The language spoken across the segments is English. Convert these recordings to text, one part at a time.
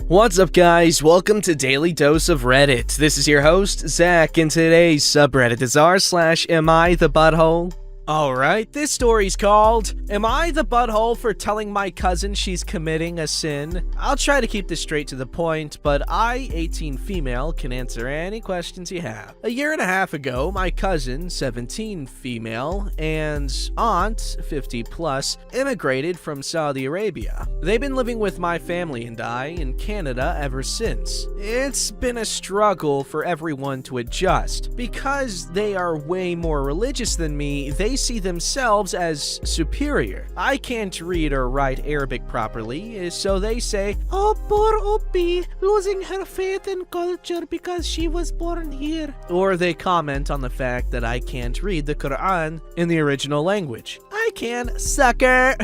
What's up, guys? Welcome to Daily Dose of Reddit. This is your host, Zach, and today's subreddit is r/AmITheButthole. Alright, this story's called, Am I the Butthole for Telling My Cousin She's Committing a Sin? I'll try to keep this straight to the point, but I, 18 female, can answer any questions you have. A year and a half ago, my cousin, 17 female, and aunt, 50 plus, immigrated from Saudi Arabia. They've been living with my family and I in Canada ever since. It's been a struggle for everyone to adjust. Because they are way more religious than me, they see themselves as superior. I can't read or write Arabic properly, so they say, "Oh, poor Opie, losing her faith and culture because she was born here." Or they comment on the fact that I can't read the Quran in the original language. I can, sucker!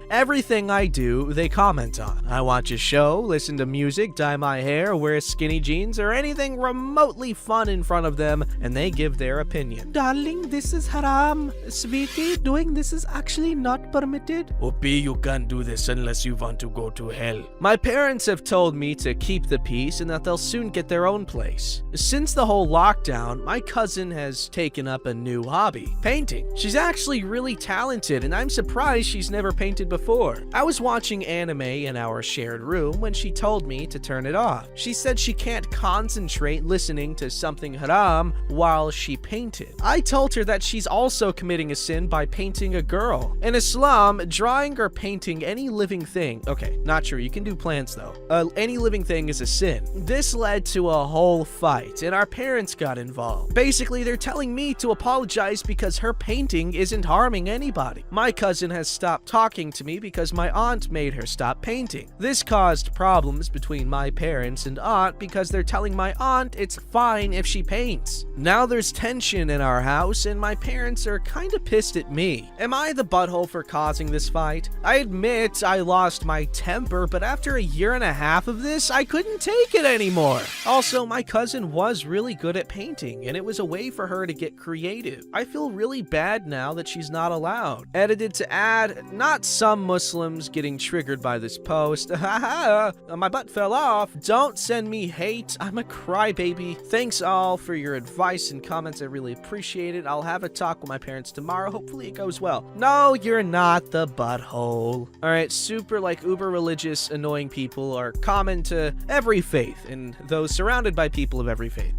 Everything I do, they comment on. I watch a show, listen to music, dye my hair, wear skinny jeans, or anything remotely fun in front of them, and they give their opinion. "Darling, this is haram. Sweetie, doing this is actually not permitted." "Opie, you can't do this unless you want to go to hell." My parents have told me to keep the peace and that they'll soon get their own place. Since the whole lockdown, my cousin has taken up a new hobby, painting. She's actually really talented, and I'm surprised she's never painted before. I was watching anime in our shared room when she told me to turn it off. She said she can't concentrate listening to something haram while she painted. I told her that she's also committing a sin by painting a girl. In Islam, drawing or painting any living thing, okay, not true, you can do plants though. Any living thing is a sin. This led to a whole fight, and our parents got involved. Basically, they're telling me to apologize because her painting isn't harming anybody. My cousin has stopped talking to me because my aunt made her stop painting. This caused problems between my parents and aunt because they're telling my aunt it's fine if she paints. Now there's tension in our house, and my parents are kind of pissed at me. Am I the butthole for causing this fight? I admit I lost my temper, but after a year and a half of this, I couldn't take it anymore. Also, my cousin was really good at painting, and it was a way for her to get creative. I feel really bad now that she's not allowed. Edited to add, not some Muslims getting triggered by this post. Haha, my butt fell off. Don't send me hate. I'm a crybaby. Thanks all for your advice and comments. I really appreciate it. I'll have a talk with my parents tomorrow. Hopefully it goes well. No, you're not the butthole. Alright, super uber religious, annoying people are common to every faith and those surrounded by people of every faith.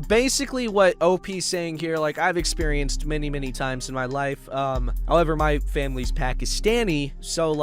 Basically what OP's saying here, I've experienced many times in my life. However, my family's Pakistani, so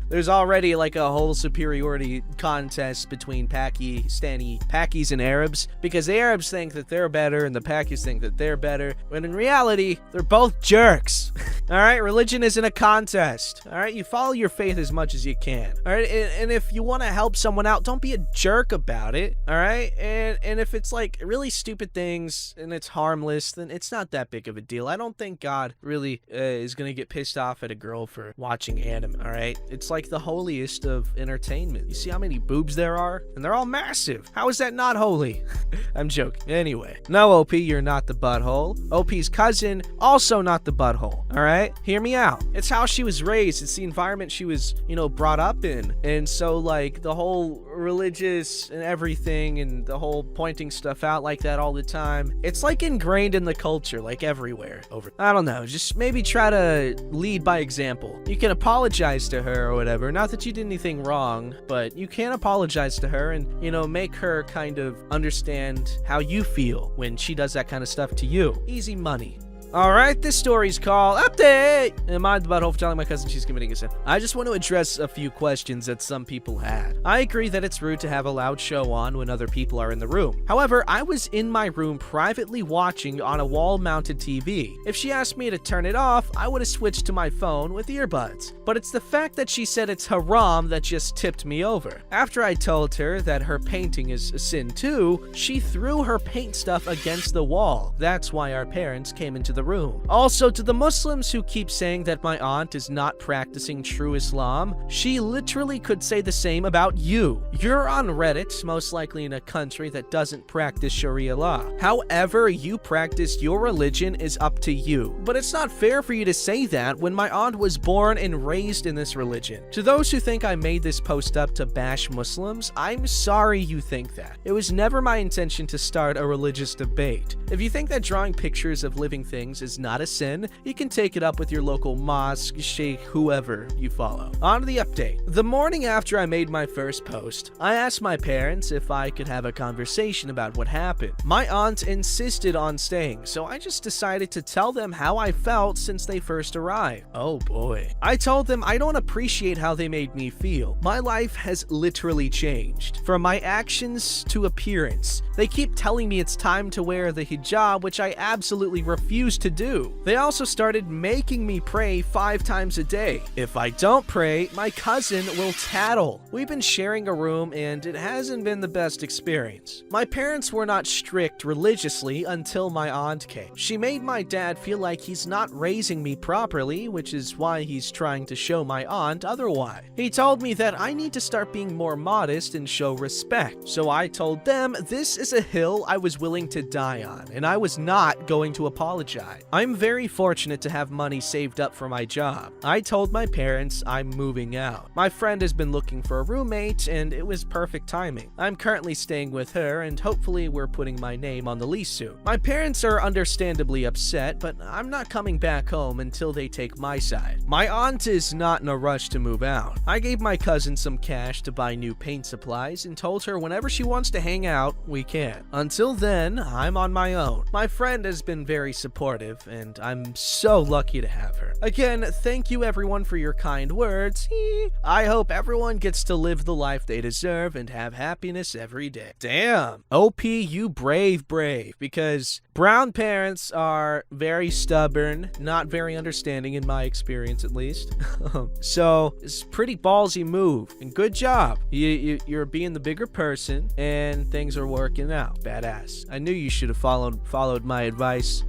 there's already a whole superiority contest between Pakis and Arabs, because the Arabs think that they're better and the Pakis think that they're better, when in reality, they're both jerks. Alright, religion isn't a contest. Alright, you follow your faith as much as you can. Alright, and if you want to help someone out, don't be a jerk about it. Alright, and if it's really stupid things and it's harmless, then it's not that big of a deal. I don't think God really is gonna get pissed off at a girl for watching anime. Alright, it's the holiest of entertainment. You see how many boobs there are? And they're all massive. How is that not holy? I'm joking. Anyway, no, OP, you're not the butthole. OP's cousin, also not the butthole. Alright, hear me out. It's how she was raised. It's the environment she was, brought up in. And so, the whole religious and everything and the whole pointing stuff out like that all the time, it's ingrained in the culture, everywhere. I don't know, just maybe try to lead by example. You can apologize to her or whatever, not that you did anything wrong, but you can apologize to her and, make her kind of understand how you feel when she does that kind of stuff to you. Easy money. Alright, this story's called Update! Am I the butthole for telling my cousin she's committing a sin? I just want to address a few questions that some people had. I agree that it's rude to have a loud show on when other people are in the room. However, I was in my room privately watching on a wall-mounted TV. If she asked me to turn it off, I would have switched to my phone with earbuds. But it's the fact that she said it's haram that just tipped me over. After I told her that her painting is a sin too, she threw her paint stuff against the wall. That's why our parents came into the the room. Also, to the Muslims who keep saying that my aunt is not practicing true Islam, she literally could say the same about you. You're on Reddit, most likely in a country that doesn't practice Sharia law. However you practice your religion is up to you. But it's not fair for you to say that when my aunt was born and raised in this religion. To those who think I made this post up to bash Muslims, I'm sorry you think that. It was never my intention to start a religious debate. If you think that drawing pictures of living things is not a sin, you can take it up with your local mosque, sheikh, whoever you follow. On to the update. The morning after I made my first post, I asked my parents if I could have a conversation about what happened. My aunt insisted on staying, so I just decided to tell them how I felt since they first arrived. Oh boy. I told them I don't appreciate how they made me feel. My life has literally changed. From my actions to appearance. They keep telling me it's time to wear the hijab, which I absolutely refuse to do. They also started making me pray 5 times a day. If I don't pray, my cousin will tattle. We've been sharing a room and it hasn't been the best experience. My parents were not strict religiously until my aunt came. She made my dad feel like he's not raising me properly, which is why he's trying to show my aunt otherwise. He told me that I need to start being more modest and show respect. So I told them this is a hill I was willing to die on, and I was not going to apologize. I'm very fortunate to have money saved up for my job. I told my parents I'm moving out. My friend has been looking for a roommate, and it was perfect timing. I'm currently staying with her, and hopefully we're putting my name on the lease soon. My parents are understandably upset, but I'm not coming back home until they take my side. My aunt is not in a rush to move out. I gave my cousin some cash to buy new paint supplies and told her whenever she wants to hang out, we can. Until then, I'm on my own. My friend has been very supportive, and I'm so lucky to have her. Again, thank you everyone for your kind words. I hope everyone gets to live the life they deserve and have happiness every day. Damn. OP, you brave, because brown parents are very stubborn, not very understanding in my experience at least. So, it's a pretty ballsy move, and good job. You're being the bigger person, and things are working out. Badass. I knew you should have followed my advice.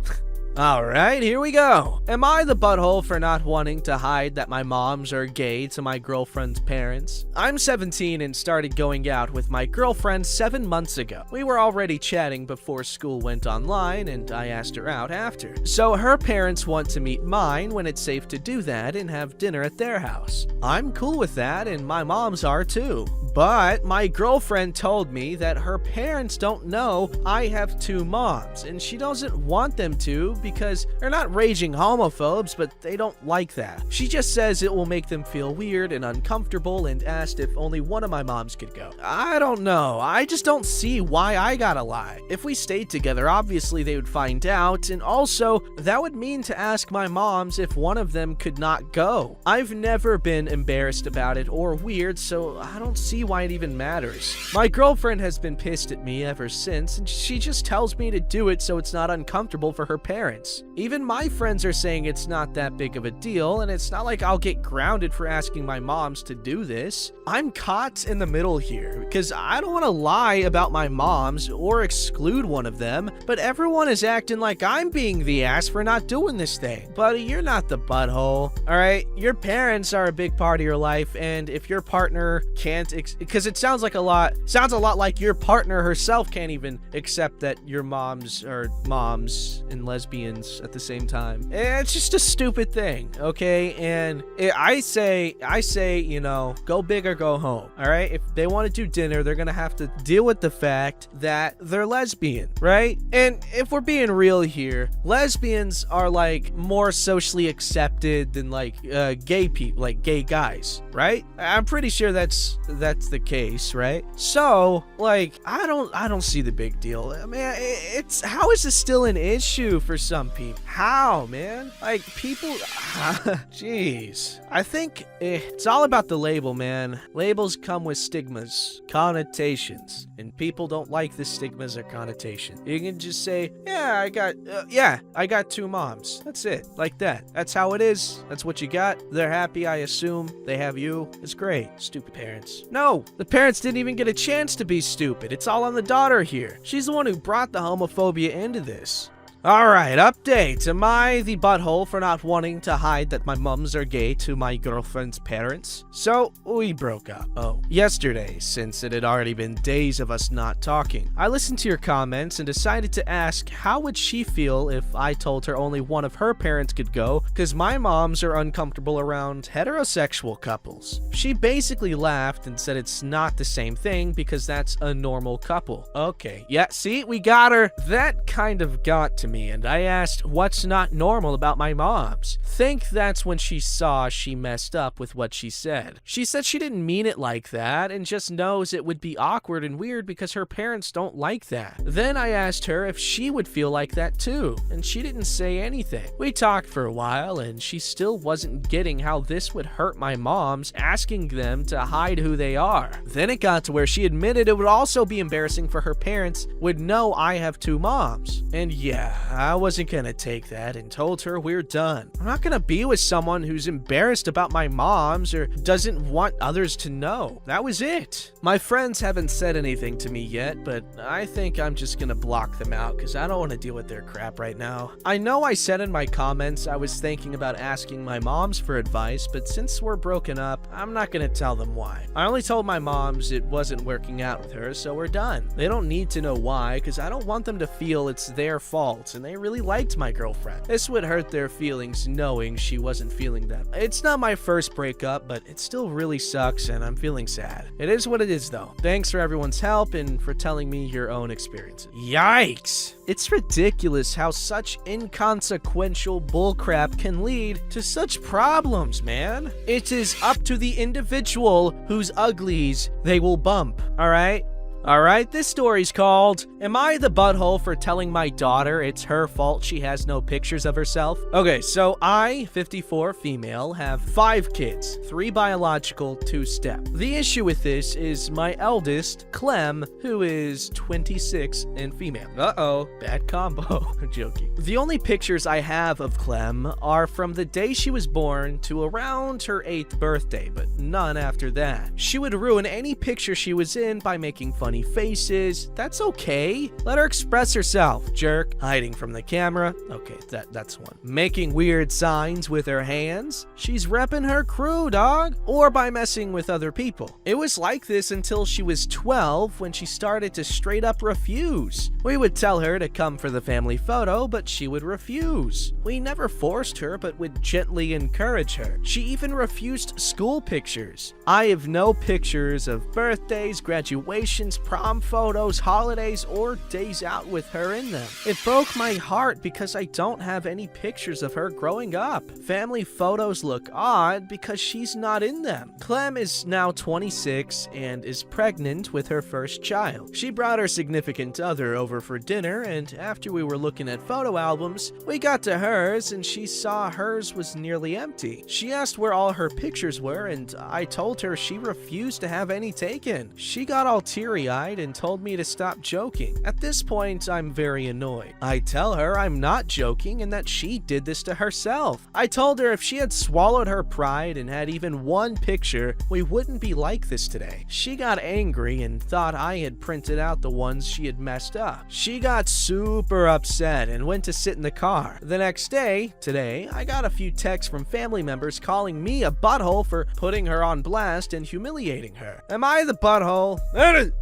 Alright, here we go. Am I the butthole for not wanting to hide that my moms are gay to my girlfriend's parents? I'm 17 and started going out with my girlfriend 7 months ago. We were already chatting before school went online, and I asked her out after. So her parents want to meet mine when it's safe to do that and have dinner at their house. I'm cool with that, and my moms are too. But my girlfriend told me that her parents don't know I have 2 moms, and she doesn't want them to because they're not raging homophobes, but they don't like that. She just says it will make them feel weird and uncomfortable and asked if only one of my moms could go. I don't know. I just don't see why I gotta lie. If we stayed together, obviously they would find out, and also that would mean to ask my moms if one of them could not go. I've never been embarrassed about it or weird, so I don't see why it even matters. My girlfriend has been pissed at me ever since, and she just tells me to do it so it's not uncomfortable for her parents. Even my friends are saying it's not that big of a deal, and it's not like I'll get grounded for asking my moms to do this. I'm caught in the middle here, because I don't want to lie about my moms or exclude one of them, but everyone is acting like I'm being the ass for not doing this thing. Buddy, you're not the butthole, alright? Your parents are a big part of your life, and if your partner can't because it sounds a lot like your partner herself can't even accept that your moms are moms and lesbians at the same time. It's just a stupid thing, okay? And I say, you know, go big or go home, all right? If they want to do dinner, they're gonna have to deal with the fact that they're lesbian, right? And if we're being real here, lesbians are like more socially accepted than like gay people, like gay guys, right? I'm pretty sure that's the case, right? So, like, I don't see the big deal. I mean, it's how is this still an issue for some people? How, man? Like, people, jeez. I think it's all about the label, man. Labels come with stigmas, connotations, and people don't like the stigmas or connotation. You can just say, yeah, I got 2 moms. That's it, like that. That's how it is. That's what you got. They're happy, I assume. They have you. It's great. Stupid parents. No, the parents didn't even get a chance to be stupid. It's all on the daughter here. She's the one who brought the homophobia into this. Alright, update. Am I the butthole for not wanting to hide that my mums are gay to my girlfriend's parents? So, we broke up. Yesterday, since it had already been days of us not talking. I listened to your comments and decided to ask how would she feel if I told her only one of her parents could go, cause my moms are uncomfortable around heterosexual couples. She basically laughed and said it's not the same thing because that's a normal couple. Okay, yeah, see, we got her. That kind of got to me, and I asked what's not normal about my moms. Think that's when she saw she messed up with what she said. She said she didn't mean it like that and just knows it would be awkward and weird because her parents don't like that. Then I asked her if she would feel like that too, and she didn't say anything. We talked for a while and she still wasn't getting how this would hurt my moms, asking them to hide who they are. Then it got to where she admitted it would also be embarrassing for her parents would know I have two moms. And yeah, I wasn't gonna take that and told her we're done. I'm not gonna be with someone who's embarrassed about my moms or doesn't want others to know. That was it. My friends haven't said anything to me yet, but I think I'm just gonna block them out because I don't want to deal with their crap right now. I know I said in my comments I was thinking about asking my moms for advice, but since we're broken up, I'm not gonna tell them why. I only told my moms it wasn't working out with her, so we're done. They don't need to know why because I don't want them to feel it's their fault and they really liked my girlfriend. This would hurt their feelings knowing she wasn't feeling them. It's not my first breakup, but it still really sucks and I'm feeling sad. It is what it is though. Thanks for everyone's help and for telling me your own experiences. Yikes! It's ridiculous how such inconsequential bullcrap can lead to such problems, man. It is up to the individual whose uglies they will bump, alright? Alright, this story's called, Am I the Butthole for Telling My Daughter It's Her Fault She Has No Pictures of Herself? Okay, so I, 54 female, have 5 kids, 3 biological, 2 step. The issue with this is my eldest, Clem, who is 26 and female. Uh-oh, bad combo. I'm joking. The only pictures I have of Clem are from the day she was born to around her 8th birthday, but none after that. She would ruin any picture she was in by making funny faces. That's okay. Let her express herself, jerk. Hiding from the camera. Okay, that's one. Making weird signs with her hands. She's repping her crew, dog. Or by messing with other people. It was like this until she was 12 when she started to straight up refuse. We would tell her to come for the family photo, but she would refuse. We never forced her, but would gently encourage her. She even refused school pictures. I have no pictures of birthdays, graduations, prom photos, holidays, or days out with her in them. It broke my heart because I don't have any pictures of her growing up. Family photos look odd because she's not in them. Clem is now 26 and is pregnant with her first child. She brought her significant other over for dinner, and after we were looking at photo albums, we got to hers and she saw hers was nearly empty. She asked where all her pictures were, and I told her she refused to have any taken. She got all teary-eyed and told me to stop joking. At this point, I'm very annoyed. I tell her I'm not joking and that she did this to herself. I told her if she had swallowed her pride and had even one picture, we wouldn't be like this today. She got angry and thought I had printed out the ones she had messed up. She got super upset and went to sit in the car. The next day, today, I got a few texts from family members calling me a butthole for putting her on blast and humiliating her. Am I the butthole?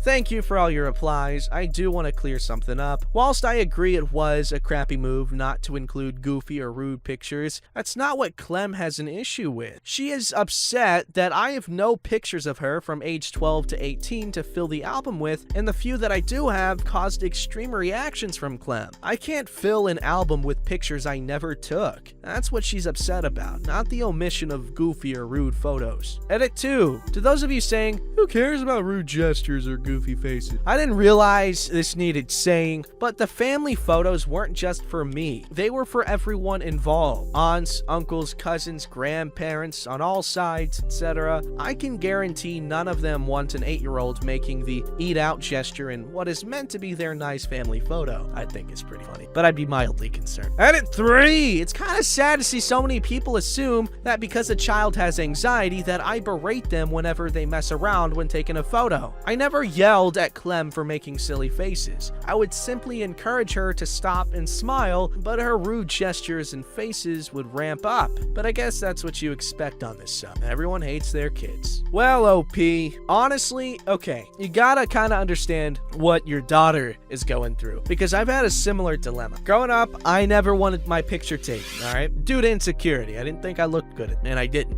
Thank you for all your replies. I do want to clear something up. Whilst I agree it was a crappy move not to include goofy or rude pictures, that's not what Clem has an issue with. She is upset that I have no pictures of her from age 12 to 18 to fill the album with, and the few that I do have caused extreme reactions from Clem. I can't fill an album with pictures I never took. That's what she's upset about, not the omission of goofy or rude photos. Edit 2. To those of you saying, who cares about rude gestures or goofy faces? I didn't realize this needed saying, but the family photos weren't just for me. They were for everyone involved. Aunts, uncles, cousins, grandparents, on all sides, etc. I can guarantee none of them want an 8-year-old making the eat out gesture in what is meant to be their nice family photo. I think it's pretty funny, but I'd be mildly concerned. Edit 3! It's kind of sad to see so many people assume that because a child has anxiety that I berate them whenever they mess around when taking a photo. I never yell yelled at Clem for making silly faces. I would simply encourage her to stop and smile, but her rude gestures and faces would ramp up. But I guess that's what you expect on this sub. Everyone hates their kids. Well, OP, honestly, okay, you gotta kind of understand what your daughter is going through, because I've had a similar dilemma. Growing up, I never wanted my picture taken, alright? Due to insecurity. I didn't think I looked good, and I didn't.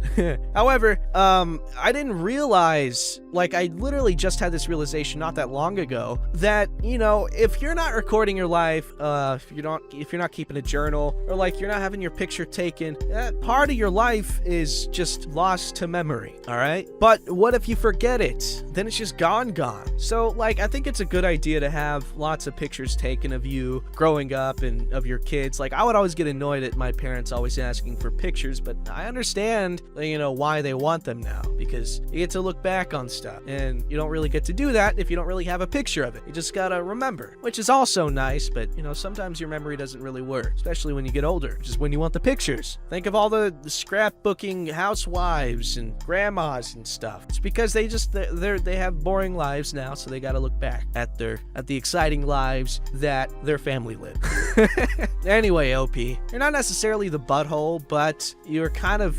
However, I didn't realize, like, I literally just had this realization not that long ago that, you know, if you're not recording your life, if you're not keeping a journal, or like you're not having your picture taken, that part of your life is just lost to memory, alright? But what if you forget it? Then it's just gone. So, like, I think it's a good idea to have lots of pictures taken of you growing up and of your kids. Like, I would always get annoyed at my parents always asking for pictures, but I understand, you know, why they want them now, because you get to look back on stuff, and you don't really get to do that if you don't really have a picture of it. You just gotta remember, which is also nice, but, you know, sometimes your memory doesn't really work, especially when you get older, which is when you want the pictures. Think of all the scrapbooking housewives and grandmas and stuff. It's because they have boring lives now, so they gotta look back at the exciting lives that their family lived. Anyway, OP, you're not necessarily the butthole, but you're kind of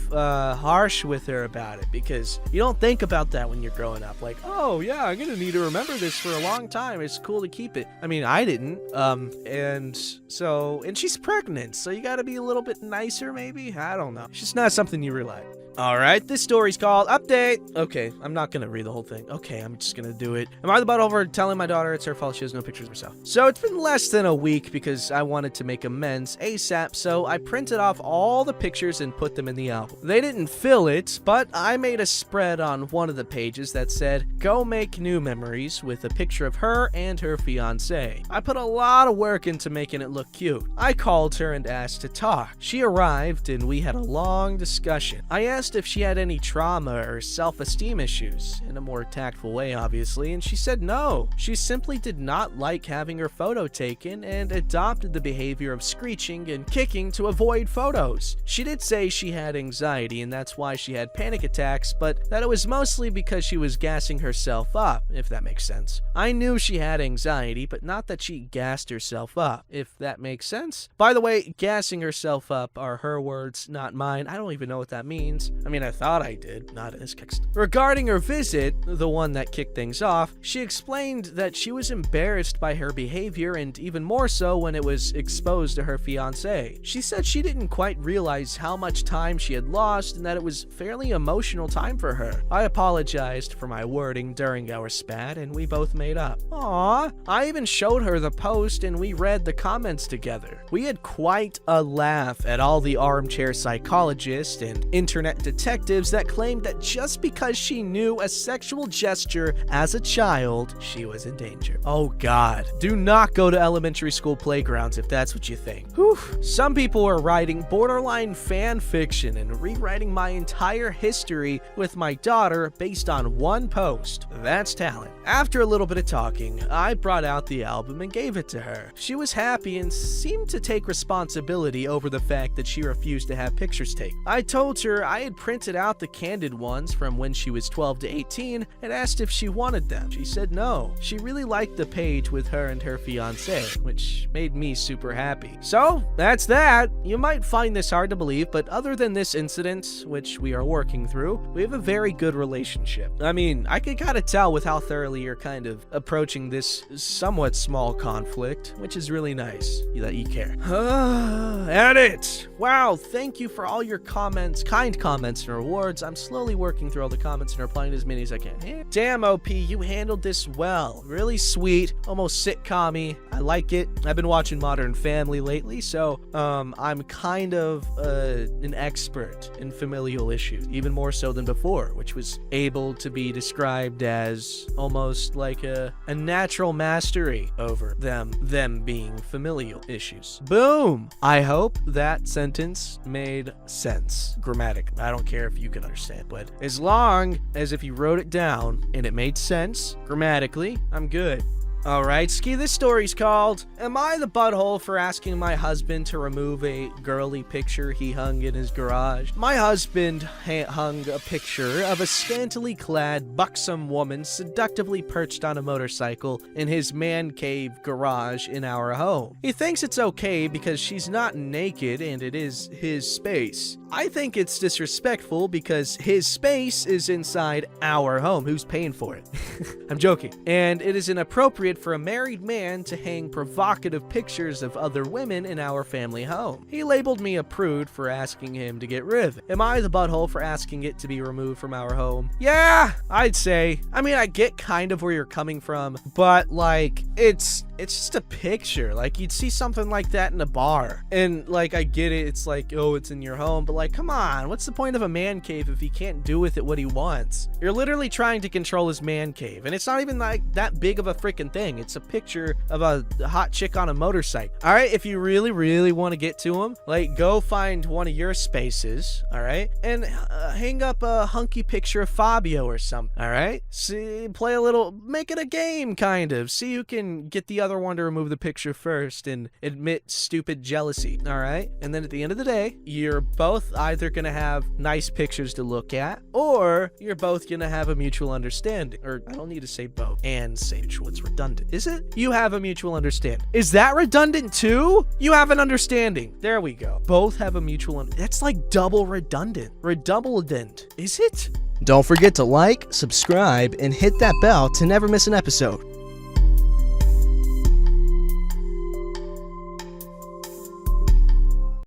harsh with her about it, because you don't think about that when you're growing up. Like, oh yeah, I'm gonna need to remember this for a long time. It's cool to keep it. I mean, I didn't. And she's pregnant, so you gotta be a little bit nicer, maybe? I don't know. It's just not something you realize. Alright, this story's called Update. Okay, I'm not gonna read the whole thing. Okay, I'm just gonna do it. Am I the butthole for telling my daughter it's her fault she has no pictures of herself? So it's been less than a week because I wanted to make amends ASAP, so I printed off all the pictures and put them in the album. They didn't fill it, but I made a spread on one of the pages that said, "Go make new memories," with a picture of her and her fiancé. I put a lot of work into making it look cute. I called her and asked to talk. She arrived and we had a long discussion. I asked if she had any trauma or self-esteem issues, in a more tactful way obviously, and she said no. She simply did not like having her photo taken and adopted the behavior of screeching and kicking to avoid photos. She did say she had anxiety and that's why she had panic attacks, but that it was mostly because she was gassing herself up, if that makes sense. I knew she had anxiety, but not that she gassed herself up, if that makes sense. By the way, gassing herself up are her words, not mine. I don't even know what that means. I mean, I thought I did, not in this text. Regarding her visit, the one that kicked things off, she explained that she was embarrassed by her behavior and even more so when it was exposed to her fiancé. She said she didn't quite realize how much time she had lost and that it was fairly emotional time for her. I apologized for my wording during our spat and we both made up. Aww. I even showed her the post and we read the comments together. We had quite a laugh at all the armchair psychologists and internet detectives that claimed that just because she knew a sexual gesture as a child, she was in danger. Oh god. Do not go to elementary school playgrounds if that's what you think. Whew. Some people are writing borderline fan fiction and rewriting my entire history with my daughter based on one post. That's talent. After a little bit of talking, I brought out the album and gave it to her. She was happy and seemed to take responsibility over the fact that she refused to have pictures taken. I told her I had printed out the candid ones from when she was 12 to 18 and asked if she wanted them. She said no. She really liked the page with her and her fiancé, which made me super happy. So, that's that. You might find this hard to believe, but other than this incident, which we are working through, we have a very good relationship. I mean, I could kind of tell with how thoroughly you're kind of approaching this somewhat small conflict, which is really nice that you care. Edit! Wow, thank you for all your comments, kind comments and rewards. I'm slowly working through all the comments and replying to as many as I can. Damn, OP, you handled this well. Really sweet, almost sitcom-y. I like it. I've been watching Modern Family lately, so I'm kind of an expert in familial issues, even more so than before, which was able to be described as almost like a natural mastery over them being familial issues. Boom! I hope that sentence made sense. Grammatic. I don't care if you can understand, but as long as if you wrote it down and it made sense grammatically, I'm good. Alright, Ski, this story's called, Am I the Butthole for Asking My Husband to Remove a Girly Picture He Hung in His Garage? My husband hung a picture of a scantily clad, buxom woman seductively perched on a motorcycle in his man cave garage in our home. He thinks it's okay because she's not naked and it is his space. I think it's disrespectful because his space is inside our home. Who's paying for it? I'm joking. And it is inappropriate for a married man to hang provocative pictures of other women in our family home. He labeled me a prude for asking him to get rid of it. Am I the butthole for asking it to be removed from our home? Yeah, I'd say. I mean, I get kind of where you're coming from, but like, it's just a picture. Like, you'd see something like that in a bar. And like, I get it. It's like, oh, it's in your home, but like, come on. What's the point of a man cave if he can't do with it what he wants? You're literally trying to control his man cave. And it's not even like that big of a freaking thing. It's a picture of a hot chick on a motorcycle. All right. If you really, really want to get to him, like, go find one of your spaces. All right. And hang up a hunky picture of Fabio or something. All right. See, play a little, make it a game kind of. See who can get the other one to remove the picture first and admit stupid jealousy. All right. And then at the end of the day, you're both either going to have nice pictures to look at, or you're both going to have a mutual understanding. Or I don't need to say both and say mutual. It's redundant. Is it? You have a mutual understanding. Is that redundant too? You have an understanding. There we go. Both have a mutual that's like double redundant. Redundant. Is it? Don't forget to like, subscribe, and hit that bell to never miss an episode.